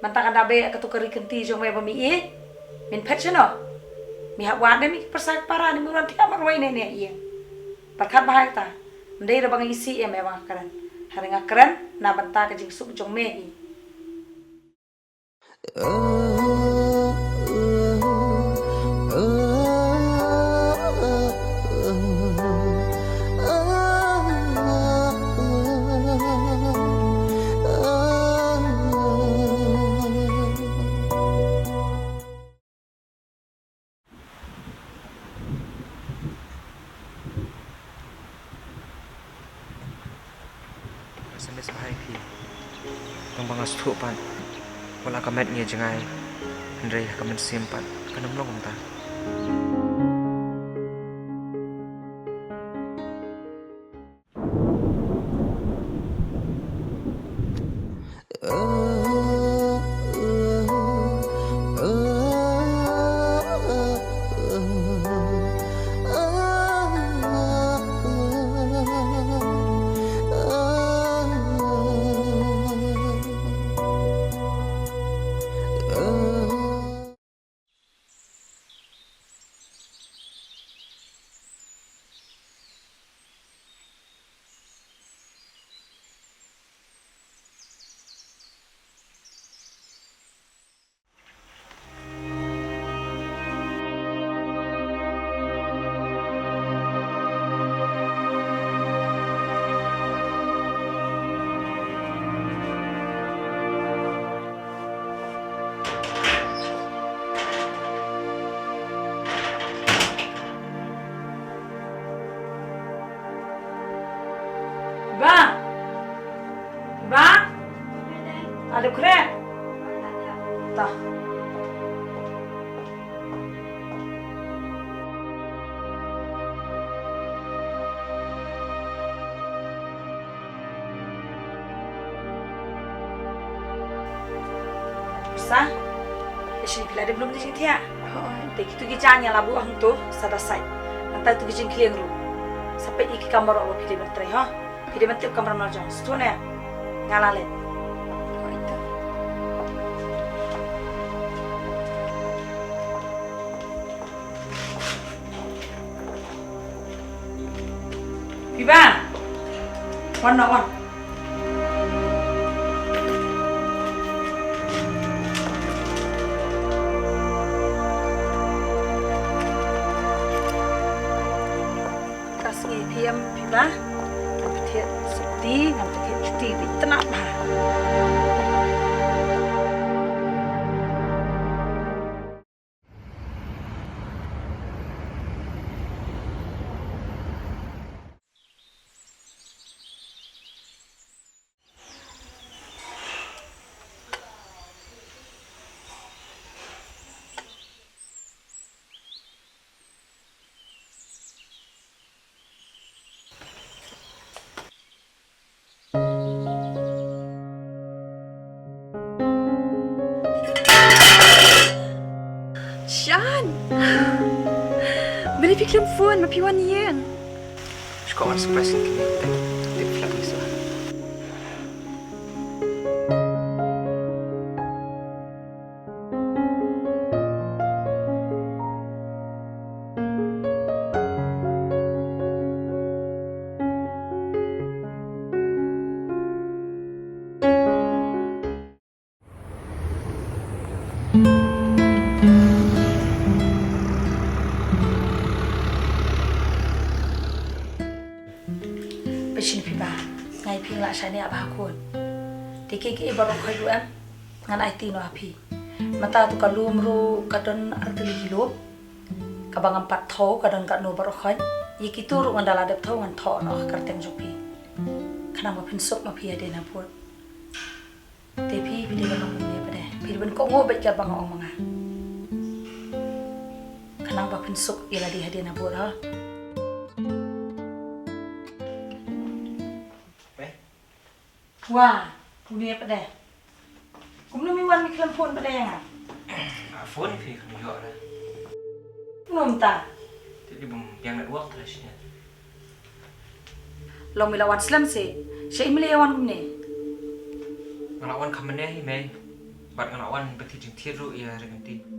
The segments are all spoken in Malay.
Mantakan dabe ketukari kenti jong me bami min pet chano mi hak wan mi persak para ni muran tiap marwai ne ne iya pakat bahai ta ndai ra bang isi em bang keren haringa keren na banta ka jing suk jong me i SMS bahai pi tong bangas thu pan wala kamet nge jangai Andre kamen simpan kanam long ta Bang, ada keren, tah. Bisa? Esok pilih ada belum di sini ya? Tapi itu kijanya labu ang tu selesai. Nanti itu kijing keliang ru. Sampai iki kamar Allah pilih menteri ha. Pilih menteri kamar mana jang? Setuju ya? Ngalale. Biba, warna on. Kasih PM Biba, nampak seperti nampak cuti tenang bah. Sean! Bili fick en phone med piwan igen. Ska man surprise inte det flack så Beshin Biba, ngai ping la shani abah kun. Tiki ki baru kau dua ngan IT no api. Mata tu kalum ru kadon artili hilup. Kabang empat thau kadon kat no baru kau. Iki tu ru ngan daladep thau ngan thau no kerteng jopi. Kenapa pinsuk ma pi ada naput. Tapi pilih kan ngomong ni pada. Pilih ben kau ngobet kat bang ngomong ah. Kenapa pinsuk ila di hadiah naput ha? Wah, punya apa deh? Kamu nak miwan mikir phone pada yang ah? phone pi kan yo ra Belum tak? jadi bum yang network terus ya Long milawan selam sih. Saya miliawan kumne. ngelawan kamene hi mai Bat ngelawan berarti jeng tiru ya reganti.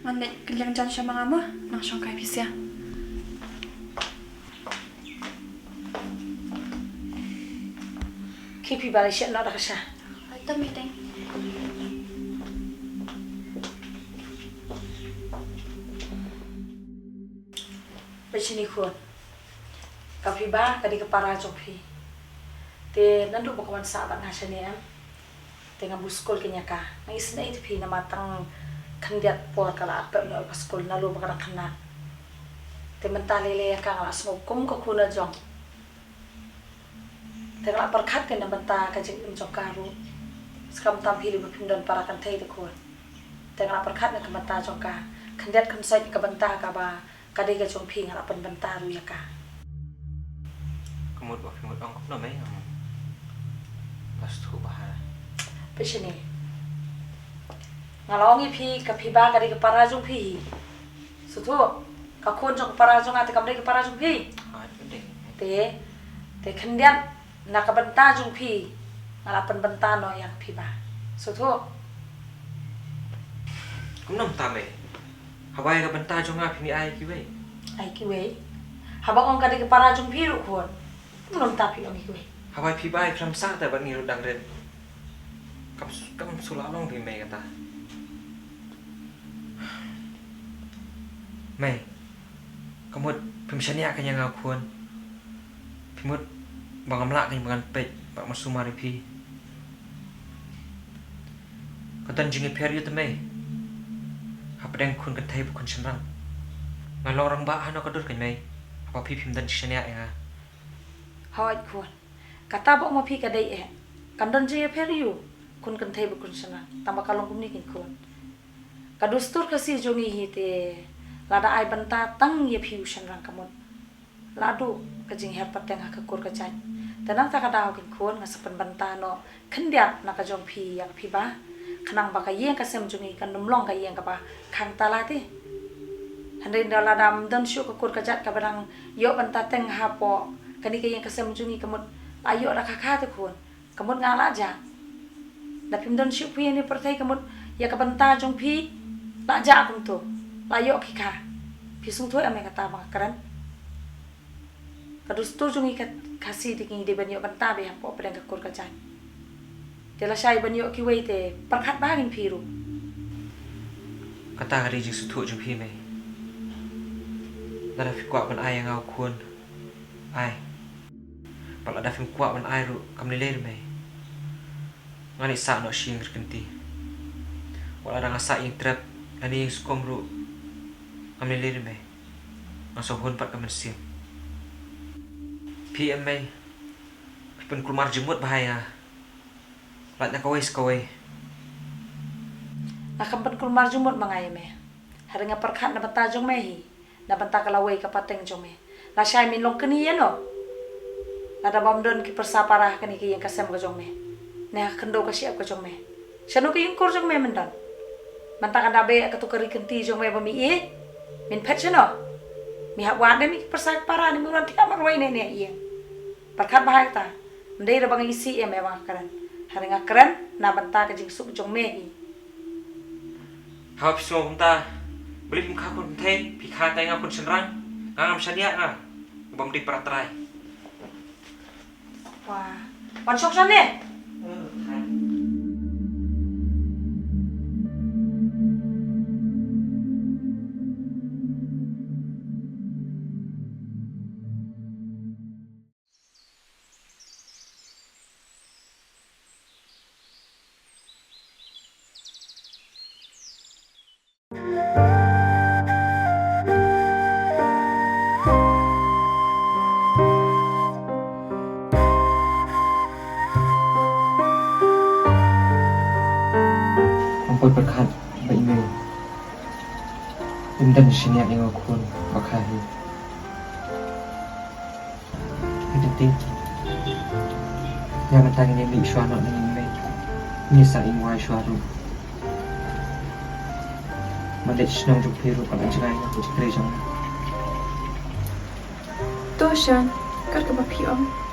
Mandek kalian jangan sama ngama, nang songkai bisa. Kipi balik siap nak dah kesah. Itu meeting. Bersini kun. Kapi ba kadi kepara jopi. Te nandu bakawan sahabat ngasani am. Tengah buskol kenyaka. Nang isna itu pi na matang kandiat por kala apa no paskol nalu bakara kena. Te mentalele ya kang las ngokum ko kuna jong. Tengah perkat ke na benta kajing jong karu. Sekam tampil bapindon para kan tei te kun. Tengah perkat na ke benta jong ka. Kandiat kan sai ke benta ka ba kadai ka jong pi ngarapan benta ru ya ka. Kemud wa fimud ongkop no mai ngam. Pas tu bahara. Pesini. Ngalongi pi ka pi ba kadi ka para jong pi. Sutu ka kun jong para jong ate kamdai ka para jong pi. Ha gede. Te kendian na ka benta jong pi. Ngalapan benta no yang pi ba. Sutu Kumnom tame. Habai ka benta jong nga pini ai ki wei. ai ki we. Habang ong kadi ka para jong pi ru kun. Belum tapi ong ki we. Habai pi bai kram sa ta ban ngiru dang ren. Kam sulalong pi mei kata. Mei. Kamut pimsania kan yang akuan. Pimut bangamla kan bangan pet bak masumari pi. Katan jingi period mei. Apa deng kun kan thai bu kun semrang. Ngalong rang ba hano kadur kan mei. Apa pi pim dan sania ya. Hoi kun. Kata bok mo pi kadai Kandon je periu. Kun kan thai bu kun sana. Tambah kalong kumni kin kun. Kadustur kasi jongi hite. Lada ai benta tang ye piu shanrang kamut. Ladu kajing herpat tengah kekur kacai. Tenang tak kadau kin kun ngasapan benta no. Kendiat nak kajong pi yak pi ba. Kenang baka yeng kasem jongi kan numlong ka yeng ka ba. Kang talati. Handai dah ladam dan syuk kekur kajat ka barang yo benta teng hapo. Kani ka yeng kasem jongi kamut. Ayo rak kakak tu kun. Kamut ngala aja. Dapim dan syuk pi ni pertai kamut ya ka benta jong pi. La ja kum tu. Layo kika, pisung tu ame kata bang keren. Kadus tu jungi kasih diking di banyo benta be hampo pedang kekur kacan. Tela syai banyo kiwei te perkat bagin piru. Kata hari jing sutu jung pi mei. Nada fi kuat ban ai yang au kun. Ai. Pala da fi kuat ban ai ru kam ni ler mei. Ngani sa no shing kenti. Wala da ngasa yang trap ani yang sukom ru. Kami lirik mai, masuk hun pat kami siap. PM mai, pen kulmar jemut bahaya. Latnya kawai. Nak pen kulmar jumut mangai me. Hari perkat na benta jong mehi, na benta kalawai kapateng jong me. La syai min long keni no. Lada bamdon ki persaparah keni ki yang kasem ka jong me. Nah kendo ka siap ka jong me. Syanu ki yung kur jong me mendan. Benta kan dabe katukari kenti jong me bami min pet chano mi hak wan mi persak para ni mulan tiap marwai ne iya perkat bahaya ta ndai da bang isi em bang keren hari ngakeren na benta ka jing suk jong mehi Hap so benta, beli muka kun teh, pika tengah kun senrang, ngam sania na, bom di peratrai. wah wan sok sana Ampun berkat baik mei. Dan sini yang aku bakari. Jadi yang tanya ni suara ni mei. Ni saing wai suara. Malet senang jumpa kalau jangan aku cakap jangan. Tuh, Sean, kau ke bapi om.